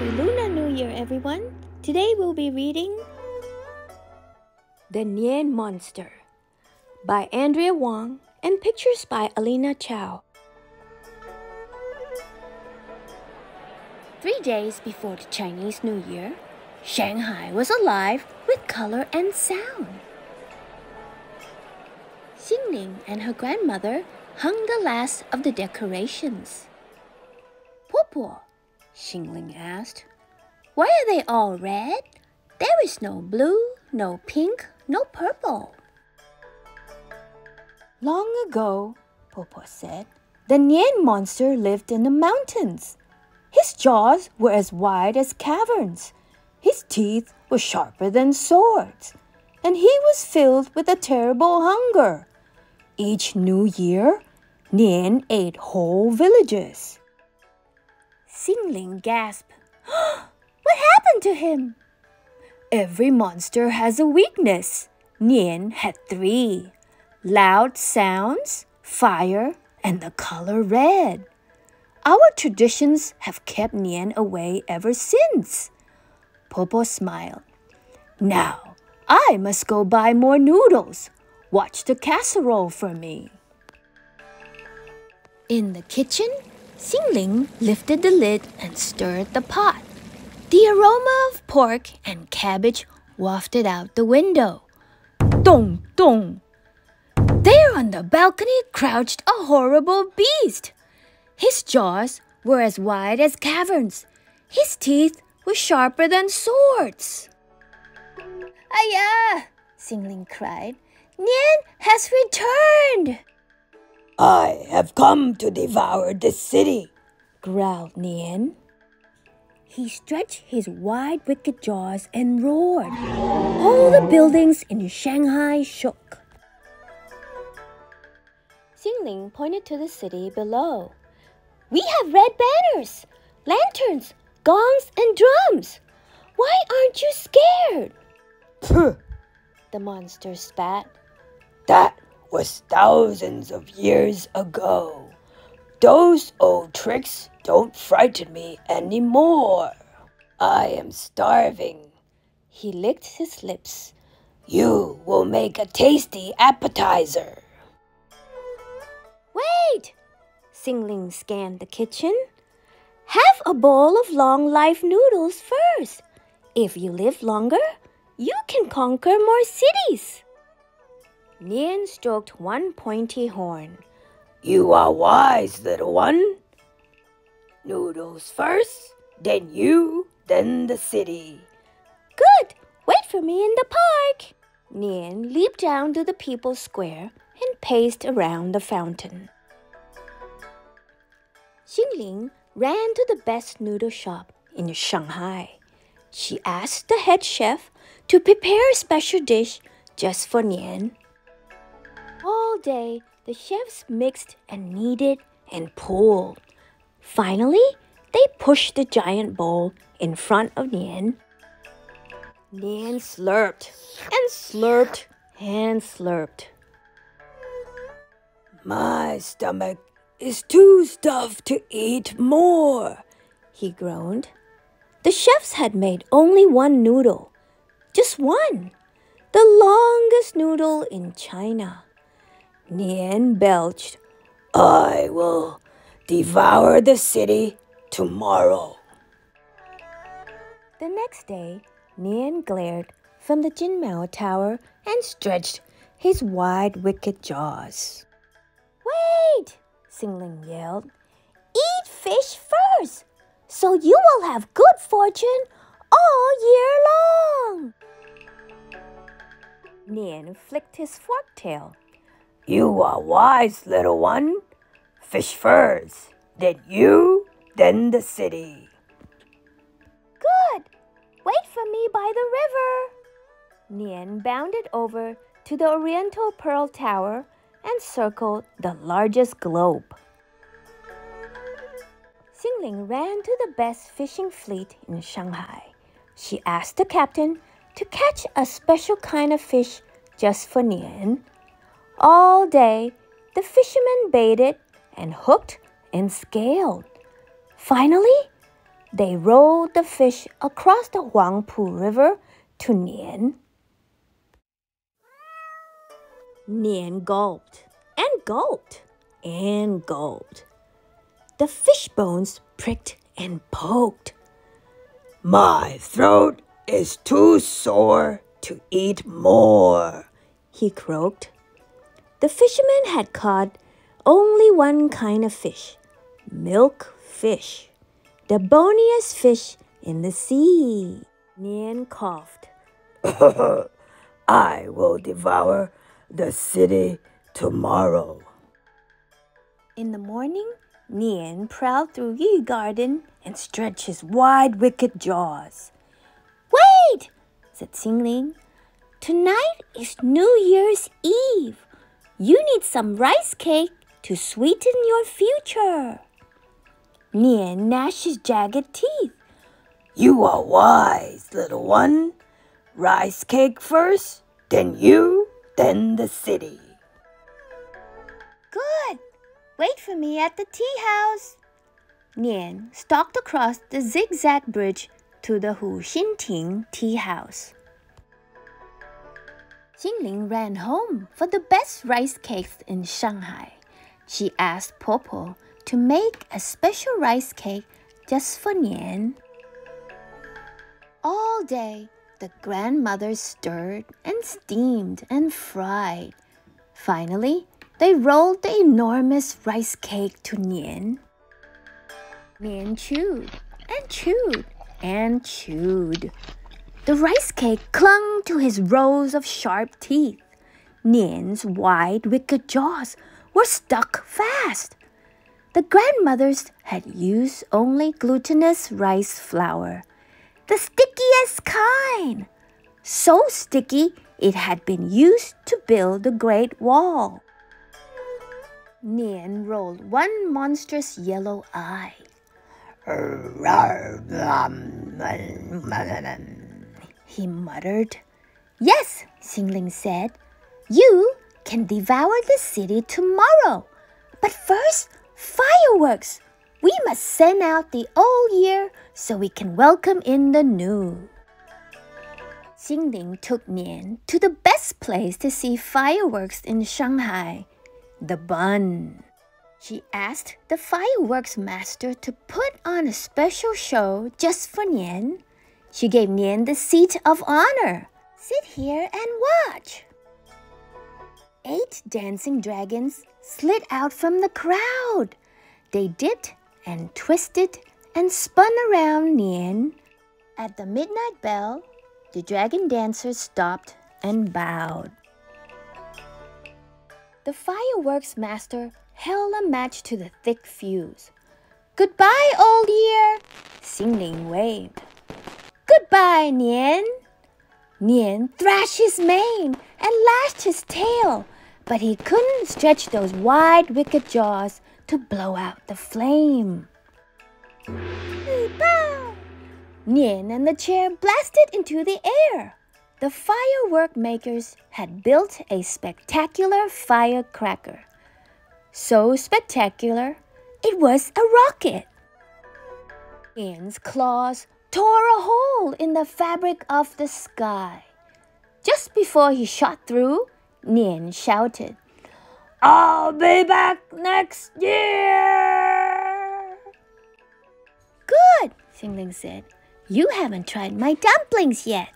Happy Lunar New Year, everyone! Today we'll be reading The Nian Monster by Andrea Wang and pictures by Alina Chau. 3 days before the Chinese New Year, Shanghai was alive with color and sound. Xingling and her grandmother hung the last of the decorations. "Popo," Xingling asked, "why are they all red? There is no blue, no pink, no purple." "Long ago," Popo said, "the Nian Monster lived in the mountains. His jaws were as wide as caverns. His teeth were sharper than swords. And he was filled with a terrible hunger. Each new year, Nian ate whole villages." Xingling gasped. "What happened to him?" "Every monster has a weakness. Nian had 3. Loud sounds, fire, and the color red. Our traditions have kept Nian away ever since." Popo smiled. "Now, I must go buy more noodles. Watch the casserole for me." In the kitchen, Xingling lifted the lid and stirred the pot. The aroma of pork and cabbage wafted out the window. Dong, dong! There on the balcony crouched a horrible beast. His jaws were as wide as caverns. His teeth were sharper than swords. "Ayah!" Xingling cried. "Nian has returned!" "I have come to devour this city," growled Nian. He stretched his wide wicked jaws and roared. All the buildings in Shanghai shook. Xingling pointed to the city below. "We have red banners, lanterns, gongs, and drums. Why aren't you scared?" "Phew," the monster spat. "That was thousands of years ago. Those old tricks don't frighten me anymore. I am starving." He licked his lips. "You will make a tasty appetizer." "Wait!" Xingling scanned the kitchen. "Have a bowl of long-life noodles first. If you live longer, you can conquer more cities." Nian stroked one pointy horn. "You are wise, little one. Noodles first, then you, then the city." "Good! Wait for me in the park." Nian leaped down to the people's square and paced around the fountain. Xingling ran to the best noodle shop in Shanghai. She asked the head chef to prepare a special dish just for Nian. All day, the chefs mixed and kneaded and pulled. Finally, they pushed the giant bowl in front of Nian. Nian slurped and slurped and slurped. "My stomach is too stuffed to eat more," he groaned. The chefs had made only one noodle. Just one. The longest noodle in China. Nian belched. "I will devour the city tomorrow." The next day, Nian glared from the Jinmao Tower and stretched his wide wicked jaws. "Wait!" Xingling yelled. "Eat fish first, so you will have good fortune all year long." Nian flicked his forked tail. "You are wise, little one. Fish first, then you, then the city." "Good! Wait for me by the river." Nian bounded over to the Oriental Pearl Tower and circled the largest globe. Xingling ran to the best fishing fleet in Shanghai. She asked the captain to catch a special kind of fish just for Nian. All day, the fishermen baited and hooked and scaled. Finally, They rowed the fish across the Huangpu River to Nian. Nian gulped and gulped and gulped. The fish bones pricked and poked. My throat is too sore to eat more, he croaked. The fisherman had caught only one kind of fish, milk fish, the boniest fish in the sea. Nian coughed. I will devour the city tomorrow. In the morning, Nian prowled through Yi Garden and stretched his wide, wicked jaws. Wait, said Xingling. Tonight is New Year's Eve. You need some rice cake to sweeten your future. Nian gnashed his jagged teeth. You are wise, little one. Rice cake first, then you, then the city. Good. Wait for me at the tea house. Nian stalked across the zigzag bridge to the Hu Xinting tea house. Xingling ran home for the best rice cakes in Shanghai. She asked Popo to make a special rice cake just for Nian. All day, the grandmothers stirred and steamed and fried. Finally, they rolled the enormous rice cake to Nian. Nian chewed and chewed and chewed. The rice cake clung to his rows of sharp teeth. Nian's wide, wicked jaws were stuck fast. The grandmothers had used only glutinous rice flour, the stickiest kind. So sticky, it had been used to build the Great Wall. Nian rolled one monstrous yellow eye. He muttered. Yes, Xingling said. You can devour the city tomorrow. But first, fireworks. We must send out the old year so we can welcome in the new. Xingling took Nian to the best place to see fireworks in Shanghai, the Bund. She asked the fireworks master to put on a special show just for Nian. She gave Nian the seat of honor. Sit here and watch. 8 dancing dragons slid out from the crowd. They dipped and twisted and spun around Nian. At the midnight bell, the dragon dancers stopped and bowed. The fireworks master held a match to the thick fuse. Goodbye, old year, Xingling waved. Goodbye, Nian. Nian thrashed his mane and lashed his tail, but he couldn't stretch those wide, wicked jaws to blow out the flame. Pow! Nian and the chair blasted into the air. The firework makers had built a spectacular firecracker. So spectacular, it was a rocket. Nian's claws tore a hole in the fabric of the sky. Just before he shot through, Nian shouted, I'll be back next year! Good, Xingling said. You haven't tried my dumplings yet.